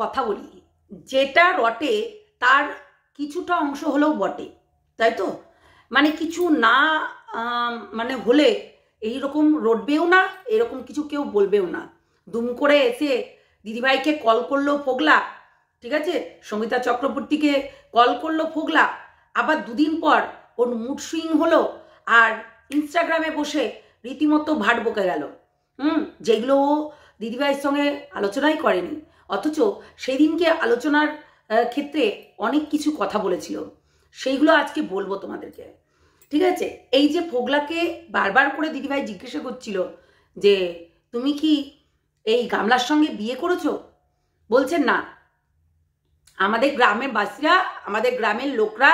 কথা বলি, যেটা রটে তার কিছুটা অংশ হলেও বটে, তাই তো? মানে কিছু না মানে হলে এইরকম রটবেও না, এরকম কিছু কেউ বলবেও না। দুম করে এসে দিদিভাইকে কল করলো ফোগলা, ঠিক আছে, সঙ্গীতা চক্রবর্তীকে কল করলো ফোগলা, আবার দুদিন পর ওর মুড সুইং হলো আর ইনস্টাগ্রামে বসে রীতিমতো ভাট বকে গেল, যেগুলো ও দিদিভাইয়ের সঙ্গে আলোচনাই করেনি, অথচ সেই দিনকে আলোচনার ক্ষেত্রে অনেক কিছু কথা বলেছিল, সেইগুলো আজকে বলবো তোমাদেরকে, ঠিক আছে? এই যে ফোগলাকে বারবার করে দিদিভাই জিজ্ঞাসা করছিল যে তুমি কি এই গামলার সঙ্গে বিয়ে করেছো, বলছে না, আমাদের গ্রামের বাসীরা, আমাদের গ্রামের লোকরা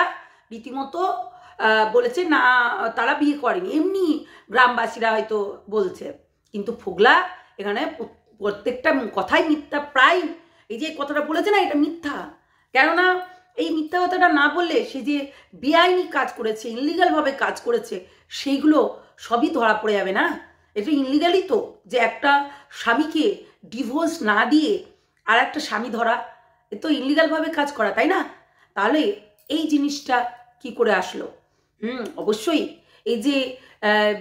রীতিমতো বলেছে না, তারা বিয়ে করেনি, এমনি গ্রামবাসীরা হয়তো বলছে। কিন্তু ফোগলা এখানে প্রত্যেকটা কথাই মিথ্যা, প্রায় এই যে কথাটা বলেছে না, এটা মিথ্যা। কেননা এই মিথ্যা কথাটা না বললে সে যে বেআইনি কাজ করেছে, ইনলিগালভাবে কাজ করেছে, সেইগুলো সবই ধরা পড়ে যাবে না? এটা ইনলিগালই তো, যে একটা স্বামীকে ডিভোর্স না দিয়ে আর একটা স্বামী ধরা, এ তো ইনলিগালভাবে কাজ করা, তাই না? তাহলে এই জিনিসটা কি করে আসলো? অবশ্যই এই যে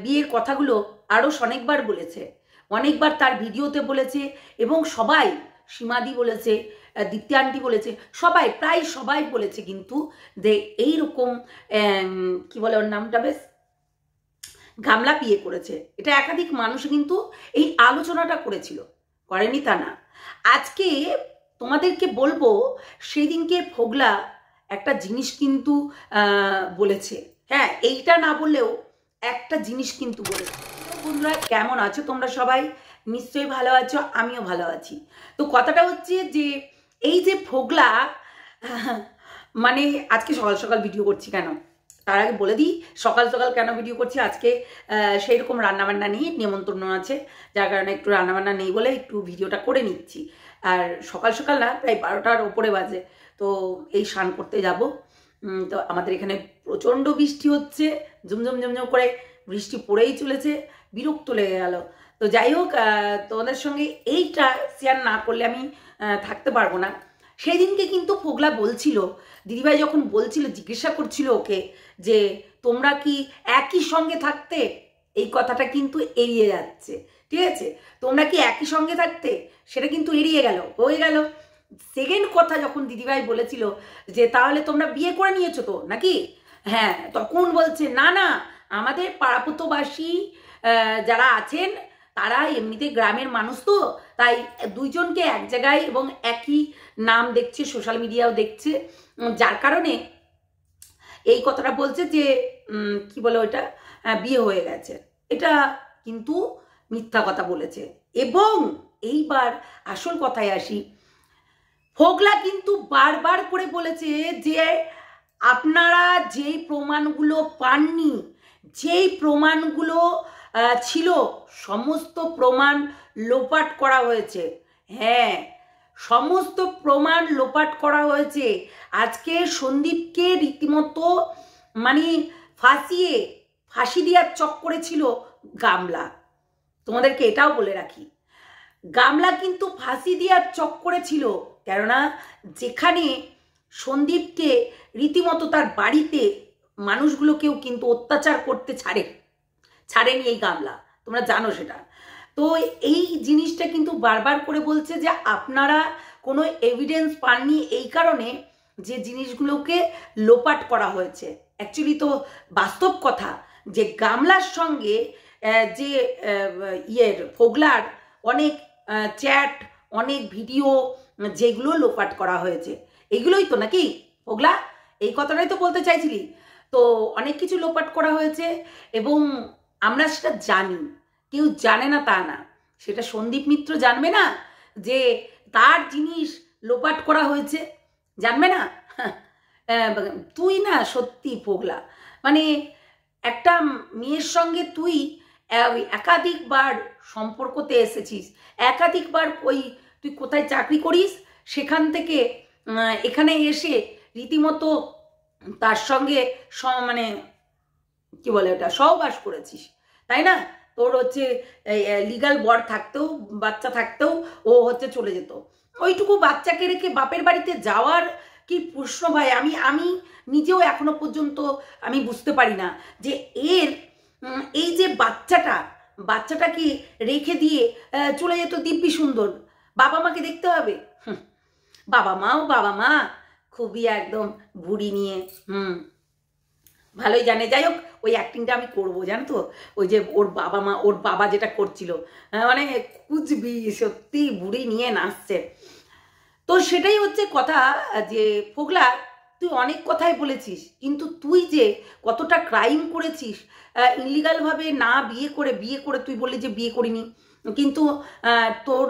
বিয়ের কথাগুলো আরও অনেকবার বলেছে, অনেকবার তার ভিডিওতে বলেছে, এবং সবাই, সীমাদি বলেছে, দীপ্তি আন্টি বলেছে, সবাই, প্রায় সবাই বলেছে কিন্তু যে এইরকম কি বলে ওর নামটা, বেশ, গামলা বিয়ে করেছে। এটা একাধিক মানুষ কিন্তু এই আলোচনাটা করেছিল, করেনি তা না। আজকে তোমাদেরকে বলবো সেদিনকে ফোগলা একটা জিনিস কিন্তু বলেছে, হ্যাঁ, এইটা না বললেও একটা জিনিস কিন্তু বলেছে। বন্ধুরা, কেমন আছো তোমরা সবাই? নিশ্চয়ই ভালো আছো, আমিও ভালো আছি। তো কথাটা হচ্ছে যে এই যে ফোগলা, মানে আজকে সকাল সকাল ভিডিও করছি কেন, তার আগে বলে দিই সকাল সকাল কেন ভিডিও করছি। আজকে সেই রকম রান্নাবান্না নিয়ে নিমন্ত্রণ আছে, যার কারণে একটু রান্নাবান্না নেই বলে একটু ভিডিওটা করে নিচ্ছি। আর সকাল সকাল না, প্রায় 12টার ওপরে বাজে, তো এই স্নান করতে যাব। তো আমাদের এখানে প্রচণ্ড বৃষ্টি হচ্ছে, ঝুমঝুম ঝুমঝুম করে বৃষ্টি পড়েই চলেছে, বিরক্ত লেগে গেল। তো যাই হোক, তোমাদের সঙ্গে এইটা শেয়ার না করলে আমি থাকতে পারবো না। সেই দিনকে কিন্তু ফোগলা বলছিল, দিদিভাই যখন বলছিল, জিজ্ঞাসা করছিল ওকে যে তোমরা কি একই সঙ্গে থাকতে, এই কথাটা কিন্তু এড়িয়ে যাচ্ছে, ঠিক আছে? তোমরা কি একই সঙ্গে থাকতে, সেটা কিন্তু এড়িয়ে গেল, হয়ে গেল। সেকেন্ড কথা যখন দিদিভাই বলেছিল যে তাহলে তোমরা বিয়ে করে নিয়েছো তো নাকি, হ্যাঁ, তখন বলছে না না, আমাদের পাড়াপত্রবাসী যারা আছেন তারা এমনিতে গ্রামের মানুষ তো, তাই দুইজনকে এক জায়গায় এবং একই নাম দেখছে, সোশ্যাল মিডিয়াও দেখছে, যার কারণে এই কথাটা বলছে যে কি বলে ওইটা, বিয়ে হয়ে গেছে। এটা কিন্তু মিথ্যা কথা বলেছে। এবং এইবার আসল কথায় আসি, ফোগলা কিন্তু বারবার করে বলেছে যে আপনারা যেই প্রমাণগুলো পাননি, যেই প্রমাণগুলো ছিল, সমস্ত প্রমাণ লোপাট করা হয়েছে। হ্যাঁ, সমস্ত প্রমাণ লোপাট করা হয়েছে। আজকে সন্দীপকে রীতিমতো মানে ফাঁসি দেওয়ার চক্করে ছিল গামলা। তোমাদেরকে এটাও বলে রাখি, গামলা কিন্তু ফাঁসি দেওয়ার চক্করে ছিল, কেননা যেখানে সন্দীপকে রীতিমতো তার বাড়িতে মানুষগুলোকেও কিন্তু অত্যাচার করতে ছাড়েনি এই গামলা, তোমরা জানো সেটা। তো এই জিনিসটা কিন্তু বারবার করে বলছে যে আপনারা কোনো এভিডেন্স পাননি, এই কারণে যে জিনিসগুলোকে লোপাট করা হয়েছে। অ্যাকচুয়ালি তো বাস্তব কথা যে গামলার সঙ্গে যে ফোগলার অনেক চ্যাট, অনেক ভিডিও যেগুলো লোপাট করা হয়েছে, এগুলোই তো নাকি ফোগলা, এই কথাটাই তো বলতে চাইছিলি। তো অনেক কিছু লোপাট করা হয়েছে এবং আমরা সেটা জানি, কেউ জানে না তা না, সেটা সন্দীপ মিত্র জানবে না যে তার জিনিস লোপাট করা হয়েছে, জানবে না? তুই না সত্যি ফোগলা, মানে একটা মেয়ের সঙ্গে তুই একাধিকবার সম্পর্কতে এসেছিস, একাধিকবার তুই কোথায় চাকরি করিস, সেখান থেকে এখানে এসে রীতিমতো তার সঙ্গে মানে কি বলে ওটা, সহবাস করেছিস, তাই না? তোর হচ্ছে লিগাল বর থাকতেও, বাচ্চা থাকতেও ও হচ্ছে চলে যেত, ওইটুকু বাচ্চাকে রেখে বাপের বাড়িতে যাওয়ার কি প্রশ্ন ভাই? আমি নিজেও এখনো পর্যন্ত আমি বুঝতে পারি না যে এর এই যে বাচ্চাটাকে রেখে দিয়ে চলে যেত দিব্যি সুন্দর, বাবা মাকে দেখতে হবে। বাবা মা খুবই একদম বুড়ি নিয়ে ভালোই জানে। যাই হোক, ওই অ্যাক্টিংটা আমি করবো, জানো তো, ওই যে ওর বাবা যেটা করছিল, মানে কুচবি সত্যি বুড়ি নিয়ে নাচছে। তো সেটাই হচ্ছে কথা যে ফোগলা, তুই অনেক কথাই বলেছিস, কিন্তু তুই যে কতটা ক্রাইম করেছিস ইনলিগালভাবে, না বিয়ে করে তুই বললি যে বিয়ে করিনি, কিন্তু তোর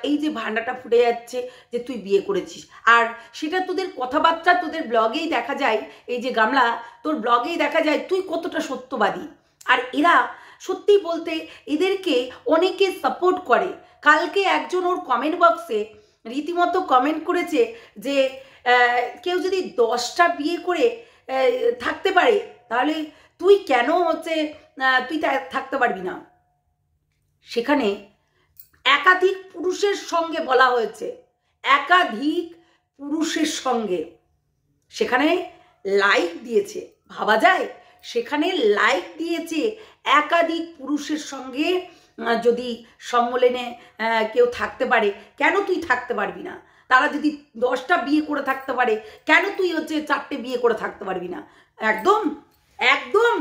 এই যে ভান্ডাটা ফুটে যাচ্ছে যে তুই বিয়ে করেছিস, আর সেটা তোদের কথাবার্তা তোদের ব্লগেই দেখা যায়। এই যে গামলা, তোর ব্লগেই দেখা যায় তুই কতটা সত্যবাদী। আর এরা সত্যি বলতে এদেরকে অনেকে সাপোর্ট করে। কালকে একজন ওর কমেন্ট বক্সে রীতিমতো কমেন্ট করেছে যে কেউ যদি 10টা বিয়ে করে থাকতে পারে, তাহলে তুই কেন তুই থাকতে পারবি না? সেখানে একাধিক পুরুষের সঙ্গে বলা হয়েছে, একাধিক পুরুষের সঙ্গে সেখানে লাইক দিয়েছে, ভাবা যায়? সেখানে লাইক দিয়েছে একাধিক পুরুষের সঙ্গে। যদি সম্মেলনে কেউ থাকতে পারে, কেন তুই থাকতে পারবি না? তারা যদি 10টা বিয়ে করে থাকতে পারে, কেন তুই 4টে বিয়ে করে থাকতে পারবি না? একদম একদম।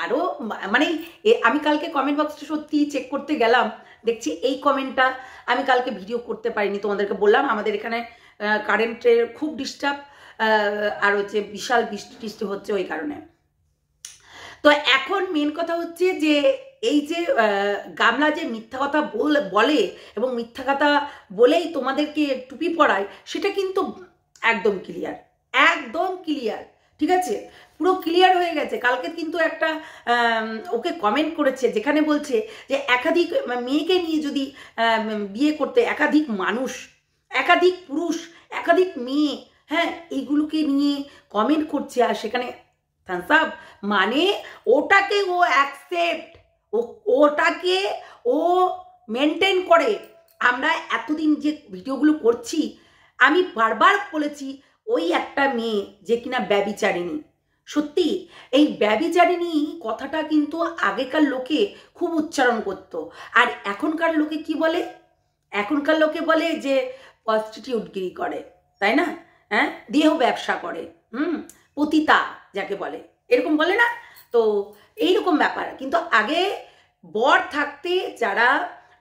আরও মানে আমি কালকে কমেন্ট বক্সটা সত্যি চেক করতে গেলাম, দেখছি এই কমেন্টটা আমি কালকে ভিডিও করতে পারিনি। তোমাদেরকে বললাম আমাদের এখানে কারেন্টের খুব ডিস্টার্ব, আর বিশাল বৃষ্টি হচ্ছে ওই কারণে। তো এখন মেন কথা হচ্ছে যে এই যে গামলা যে মিথ্যা কথা বলে এবং মিথ্যা কথা বলেই তোমাদেরকে টুপি পরায়, সেটা কিন্তু একদম ক্লিয়ার, ঠিক আছে? পুরো ক্লিয়ার হয়ে গেছে। কালকে কিন্তু একটা ওকে কমেন্ট করেছে, যেখানে বলছে যে একাধিক মেয়েকে নিয়ে যদি বিয়ে করতে, একাধিক মানুষ, একাধিক পুরুষ, একাধিক মেয়ে, হ্যাঁ, এইগুলোকে নিয়ে কমেন্ট করছে, আর সেখানে থামস আপ, মানে ওটাকে ও অ্যাকসেপ্ট, ওটাকে ও মেনটেন করে। আমরা এতদিন যে ভিডিওগুলো করছি, আমি বারবার বলেছি ওই একটা মেয়ে যে কিনা ব্যভিচারিণী। সত্যি এই ব্যভিচারিণী কথাটা কিন্তু আগেকার লোকে খুব উচ্চারণ করতো, আর এখনকার লোকে কি বলে? এখনকার লোকে বলে যে প্রস্টিটিউটগিরি করে, তাই না? হ্যাঁ, দেহ ব্যবসা করে, পতিতা যাকে বলে, এরকম বলে না? তো এইরকম ব্যাপার। কিন্তু আগে বর থাকতে যারা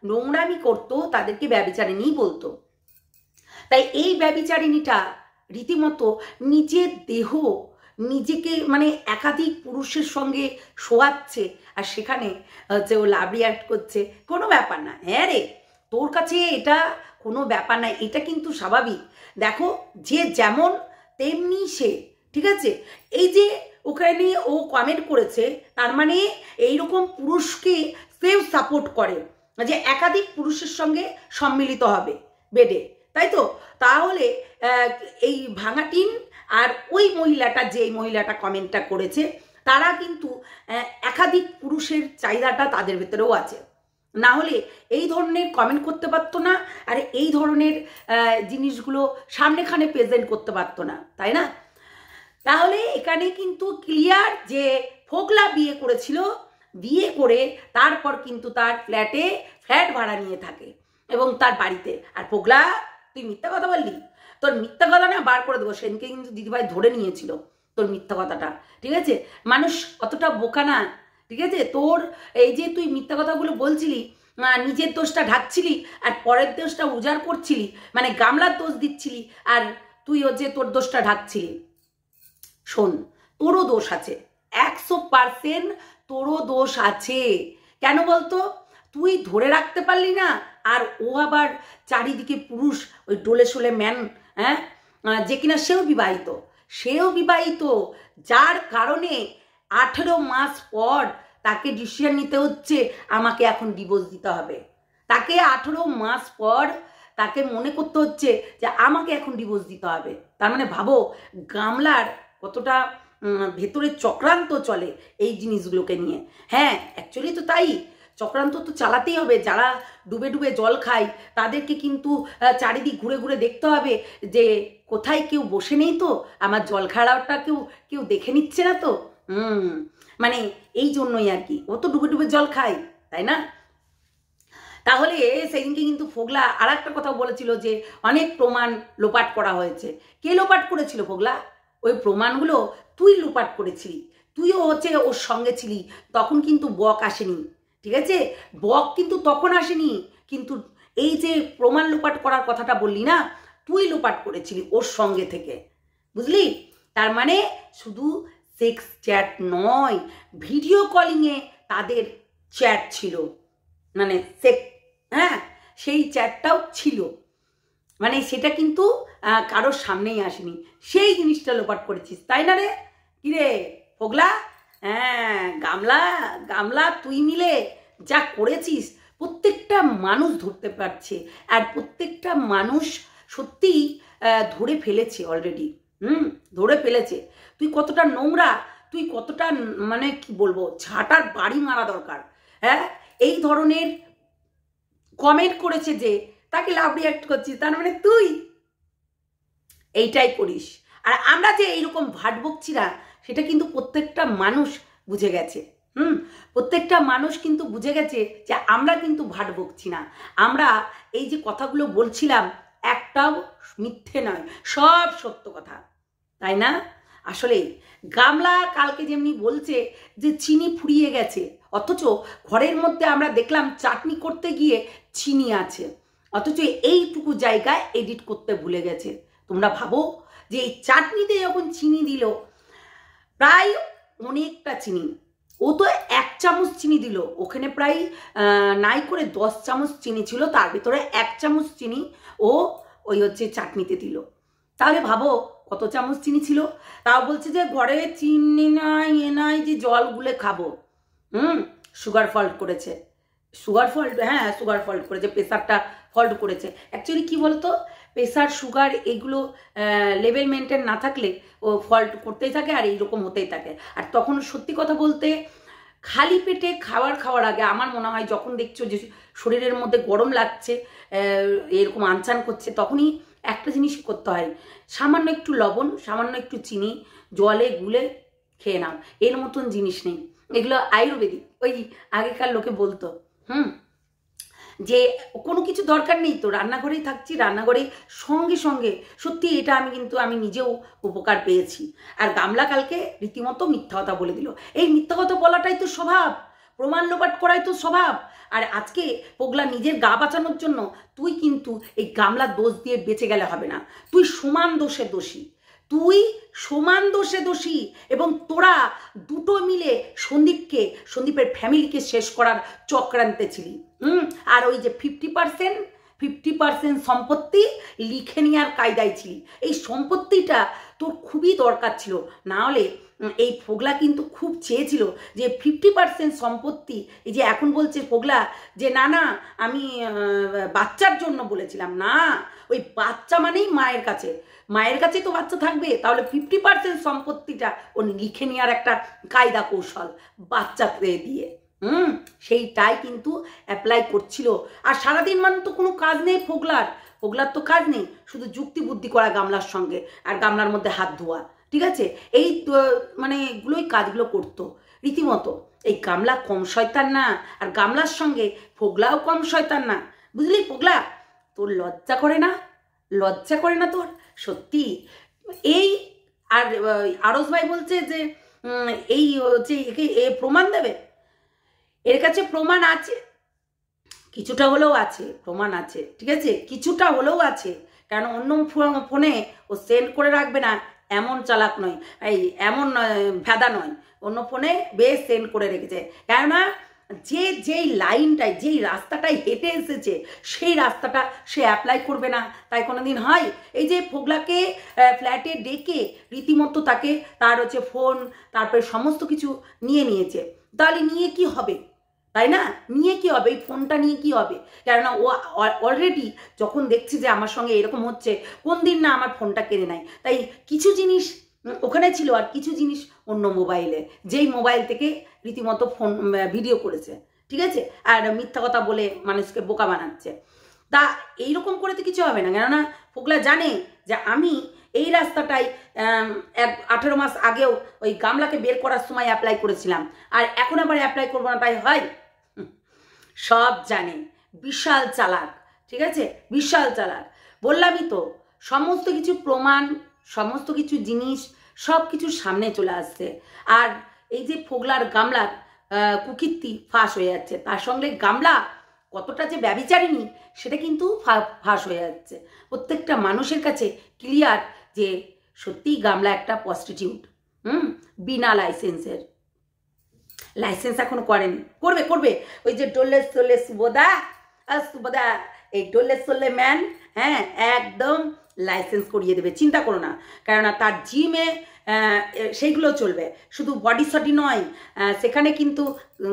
নোংরামি করতো তাদেরকে ব্যভিচারিণী বলতো। তাই এই ব্যভিচারিণীটা রীতিমতো নিজের দেহ নিজেকে মানে একাধিক পুরুষের সঙ্গে শোয়াচ্ছে, আর সেখানে ও লাভ রিয়াক্ট করছে। কোনো ব্যাপার না। হ্যাঁ রে, তোর কাছে এটা কোনো ব্যাপার না, এটা কিন্তু স্বাভাবিক। দেখো, যে যেমন তেমনি সে, ঠিক আছে? এই যে ওখানে ও কমেন্ট করেছে, তার মানে এইরকম পুরুষকে সেও সাপোর্ট করে যে একাধিক পুরুষের সঙ্গে সম্মিলিত হবে বেডে, তাই তো? তাহলে এই ভাঙাটিন আর ওই মহিলাটা, যে মহিলাটা কমেন্টটা করেছে, তারা কিন্তু একাধিক পুরুষের চাহিদাটা তাদের ভেতরেও আছে, না হলে এই ধরনের কমেন্ট করতে পারতো না, আর এই ধরনের জিনিসগুলো সামনেখানে প্রেজেন্ট করতে পারতো না, তাই না? তাহলে এখানে কিন্তু ক্লিয়ার যে ফোগলা বিয়ে করেছিল, বিয়ে করে তারপর কিন্তু তার ফ্ল্যাট ভাড়া নিয়ে থাকে এবং তার বাড়িতে। আর ফোগলা, তুই মিথ্যা কথা বললি, তোর মিথ্যা কথা না বার করে দেবো। সেদিনকে কিন্তু দিদিভাই ধরে নিয়েছিল তোর মিথ্যা কথাটা, ঠিক আছে? মানুষ অতটা বোকা না, ঠিক আছে? তোর এই যে তুই মিথ্যা কথাগুলো বলছিলি, নিজের দোষটা ঢাকছিলি আর পরের দোষটা উজাড় করছিলি, মানে গামলার দোষ দিচ্ছিলি আর তুই তোর দোষটা ঢাকছিলি। শোন, তোরও দোষ আছে, 100% তোরও দোষ আছে। কেন বলতো? তুই ধরে রাখতে পারলি না, আর ও আবার চারিদিকে পুরুষ, ওই ডোলে শোলে ম্যান, হ্যাঁ, যে কিনা সেও বিবাহিত, যার কারণে 18 মাস পর তাকে ডিসিশন নিতে হচ্ছে আমাকে এখন ডিভোর্স দিতে হবে। তাকে 18 মাস পর তাকে মনে করতে হচ্ছে যে আমাকে এখন ডিভোর্স দিতে হবে। তার মানে ভাবো গামলার কতটা ভেতরে চক্রান্ত চলে এই জিনিসগুলোকে নিয়ে। হ্যাঁ, অ্যাকচুয়ালি তো তাই চক্রান্ত তো চালাতেই হবে। যারা ডুবে ডুবে জল খায় তাদেরকে কিন্তু চারিদিক ঘুরে ঘুরে দেখতে হবে যে কোথায় কেউ বসে নেই তো, আমার জল খাওয়াটা কেউ কেউ দেখে নিচ্ছে না তো। মানে এই জন্যই আর কি, ও তো ডুবে ডুবে জল খায়, তাই না? তাহলে সেদিনকে কিন্তু ফোগলা আর একটা কথা বলেছিল যে অনেক প্রমাণ লোপাট করা হয়েছে। কে লোপাট করেছিল ফোগলা? ওই প্রমাণগুলো তুই লোপাট করেছিলি, তুইও হচ্ছে ওর সঙ্গে ছিলি। তখন কিন্তু বক আসেনি, ঠিক আছে? বক কিন্তু তখন আসেনি, কিন্তু এই যে প্রমাণ লোপাট করার কথাটা বললি না, তুই লোপাট করেছিলি ওর সঙ্গে থেকে, বুঝলি? তার মানে শুধু সেক্স চ্যাট নয়, ভিডিও কলিংয়ে তাদের চ্যাট ছিল, মানে হ্যাঁ সেই চ্যাটটাও ছিল, মানে সেটা কিন্তু কারোর সামনেই আসেনি। সেই জিনিসটা লোপাট করেছিস, তাই না রে? কিরে ফোগলা? হ্যাঁ, গামলা গামলা তুই মিলে যা করেছিস প্রত্যেকটা মানুষ ধরতে পারছে, আর প্রত্যেকটা মানুষ সত্যিই ধরে ফেলেছে অলরেডি। ধরে ফেলেছে তুই কতটা নোংরা, তুই কতটা মানে কি বলবো, ঝাঁটার বাড়ি মারা দরকার। হ্যাঁ, এই ধরনের কমেন্ট করেছে যে তাকে লাভ রিয়াক্ট করছিস, তার মানে তুই এইটাই করিস। আর আমরা যে এইরকম ভাট বকছি না, সেটা কিন্তু প্রত্যেকটা মানুষ বুঝে গেছে। প্রত্যেকটা মানুষ কিন্তু বুঝে গেছে যে আমরা কিন্তু ভাট বকছি না, আমরা এই যে কথাগুলো বলছিলাম একটাও মিথ্যে নয়, সব সত্য কথা, তাই না? আসলে গামলা কালকে যেমনি বলছে যে চিনি ফুরিয়ে গেছে, অথচ ঘরের মধ্যে আমরা দেখলাম চাটনি করতে গিয়ে চিনি আছে, অথচ এইটুকু জায়গায় এডিট করতে ভুলে গেছে। তোমরা ভাবো যে এই চাটনিতে যখন চিনি দিল, প্রায় অনেকটা চিনি, ও তো 1 চামচ চিনি দিল, ওখানে প্রায় নাই করে 10 চামচ চিনি ছিল, তার ভিতরে 1 চামচ চিনি ও ওই হচ্ছে চাটনিতে দিল। তাহলে ভাবো কত চামচ চিনি ছিল। তাও বলছে যে ঘরে চিনি নাই, এ নাই, যে জল গুলে খাবো। সুগার ফল্ট করেছে, সুগার ফল্ট, হ্যাঁ সুগার ফল্ট করেছে, প্রেসারটা ফল্ট করেছে। অ্যাকচুয়ালি কি বলতো, প্রেসার সুগার এগুলো লেভেল মেনটেন না থাকলে ও ফল্ট করতেই থাকে আর এইরকম হতেই থাকে। আর তখন সত্যি কথা বলতে খালি পেটে খাওয়ার আগে আমার মনে হয় যখন দেখছো যে শরীরের মধ্যে গরম লাগছে, এরকম আনচান করছে, তখনই একটা জিনিস করতে হয়, সামান্য একটু লবণ, সামান্য একটু চিনি জলে গুলে খেয়ে নাও। এর মতন জিনিস নেই, এগুলো আয়ুর্বেদিক। ওই আগেকার লোকে বলতো যে কোনো কিছু দরকার নেই তো, রান্নাঘরেই থাকছি, রান্নাঘরে সঙ্গে সঙ্গে, সত্যি এটা আমি নিজেও উপকার পেয়েছি। আর গামলা কালকে রীতিমতো মিথ্যা কথা বলে দিল। এই মিথ্যা কথা বলাটাই তো স্বভাব, প্রমাণ লোপাট করাই তো স্বভাব। আর আজকে পোগলা নিজের গা বাঁচানোর জন্য তুই কিন্তু এই গামলার দোষ দিয়ে বেঁচে গেলে হবে না, তুই সমান দোষে দোষী, তুই সমান দোষে দোষী। এবং তোরা দুটো মিলে সন্দীপের ফ্যামিলিকে শেষ করার চক্রান্তে ছিলি। আর ওই যে 50% সম্পত্তি লিখে নেওয়ার কায়দায় ছিলি, এই সম্পত্তিটা তোর খুবই দরকার ছিল। না হলে এই ফোগলা কিন্তু খুব চেয়েছিল যে 50% সম্পত্তি, এই যে এখন বলছে ফোগলা যে না না আমি বাচ্চার জন্য বলেছিলাম, না, ওই বাচ্চা মানেই মায়ের কাছে তো বাচ্চা থাকবে, তাহলে 50% সম্পত্তিটা ও লিখে নেওয়ার একটা কায়দা কৌশল বাচ্চাকে দিয়ে, সেইটাই কিন্তু অ্যাপ্লাই করছিল। আর সারাদিন মানে তো কোনো কাজ নেই ফোগলার তো কাজ নেই, শুধু যুক্তি বুদ্ধি করা গামলার সঙ্গে, আর গামলার মধ্যে হাত ধোয়া, ঠিক আছে? এই মানে এগুলোই কাজগুলো করতো রীতিমতো। এই গামলা কম শয়তান না, আর গামলার সঙ্গে ফোগলাও কম শয়তান না, বুঝলি? ফোগলা তোর লজ্জা করে না তোর? সত্যি এই আর আরস ভাই বলছে যে এই হচ্ছে এ প্রমাণ দেবে, এর কাছে প্রমাণ আছে, কিছুটা হলেও আছে, প্রমাণ আছে, ঠিক আছে, কিছুটা হলেও আছে। কারণ অন্য ফোনে ও সেন্ড করে রাখবে না এমন চালাক নয়, এই এমন ভেদা নয়, অন্য ফোনে বেশ সেন্ড করে রেখেছে। কেননা যেই লাইনটায়, যেই রাস্তাটায় হেঁটে এসেছে সেই রাস্তাটা সে অ্যাপ্লাই করবে না, তাই কোনো দিন হয়? এই যে ফোগলাকে ফ্ল্যাটে ডেকে রীতিমতো তাকে তার হচ্ছে ফোন, তারপরে সমস্ত কিছু নিয়েছে, তাহলে নিয়ে কি হবে, তাই না? নিয়ে কি হবে, এই ফোনটা নিয়ে কি হবে? কেননা ও অলরেডি যখন দেখছে যে আমার সঙ্গে এরকম হচ্ছে, কোন দিন না আমার ফোনটা কেড়ে নেয়, তাই কিছু জিনিস ওখানে ছিল আর কিছু জিনিস অন্য মোবাইলে, যেই মোবাইল থেকে রীতিমতো ফোন ভিডিও করেছে, ঠিক আছে, আর মিথ্যা কথা বলে মানুষকে বোকা বানাচ্ছে। তা এইরকম করে তো কিছু হবে না, কেননা ফোকলা জানে যে আমি এই রাস্তাটাই 18 মাস আগেও ওই গামলাকে বের করার সময় অ্যাপ্লাই করেছিলাম, আর এখন আবার অ্যাপ্লাই করবো না তাই হয়? সব জানে, বিশাল চালাক, ঠিক আছে, বিশাল চালাক। বললামই তো, সমস্ত কিছু প্রমাণ, সমস্ত কিছু জিনিস সব কিছু সামনে চলে আসছে। আর এই যে ফোগলার গামলার কুকীর্তি ফাঁস হয়ে যাচ্ছে, তার সঙ্গে গামলা কতটা যে ব্যভিচারিণী সেটা কিন্তু ফাঁস হয়ে যাচ্ছে প্রত্যেকটা মানুষের কাছে ক্লিয়ার যে সত্যিই গামলা একটা প্রস্টিটিউট, বিনা লাইসেন্সের। লাইসেন্স এখনো করেনি, করবে করবে। ওই যে ডোলে সোলে সুবোদা, সুবোদা এই ডোলে সোলে ম্যান, হ্যাঁ একদম লাইসেন্স করিয়ে দেবে, চিন্তা করো না। কেননা তার জিমে সেইগুলো চলবে, শুধু বডি সডি নয়, সেখানে কিন্তু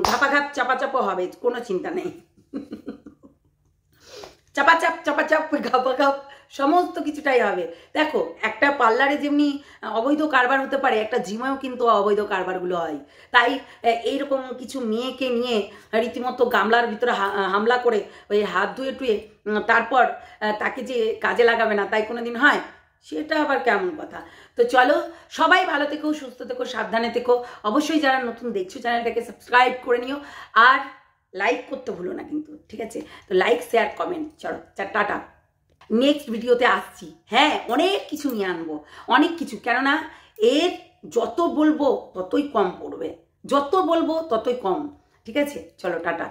ঘাপাঘাপ চাপাচাপও হবে, কোনো চিন্তা নেই। চাপাচাপ চাপাচাপ ঘাপাঘাপ সমস্ত কিছুটাই হবে। দেখো, একটা পার্লারে যেমনি অবৈধ কারবার হতে পারে, একটা জিমেও কিন্তু অবৈধ কারবারগুলো হয়। তাই এইরকম কিছু মেয়েকে নিয়ে রীতিমতো গামলার ভিতরে হামলা করে ওই হাত ধুয়ে টুয়ে তারপর তাকে যে কাজে লাগাবে না, তাই কোনো দিন হয়? সেটা আবার কেমন কথা? তো চলো, সবাই ভালো থেকো, সুস্থ থেকো, সাবধানে থেকো। অবশ্যই যারা নতুন দেখছো চ্যানেলটাকে সাবস্ক্রাইব করে নিও, আর লাইক করতে ভুলো না কিন্তু, ঠিক আছে? তো লাইক, শেয়ার, কমেন্ট। চলো টাটা, নেক্সট ভিডিওতে আসছি। হ্যাঁ, অনেক কিছু নিয়ে আনবো, অনেক কিছু, কেননা এর যত বলবো ততই কম পড়বে, যত বলবো ততই কম, ঠিক আছে? চলো টাটা।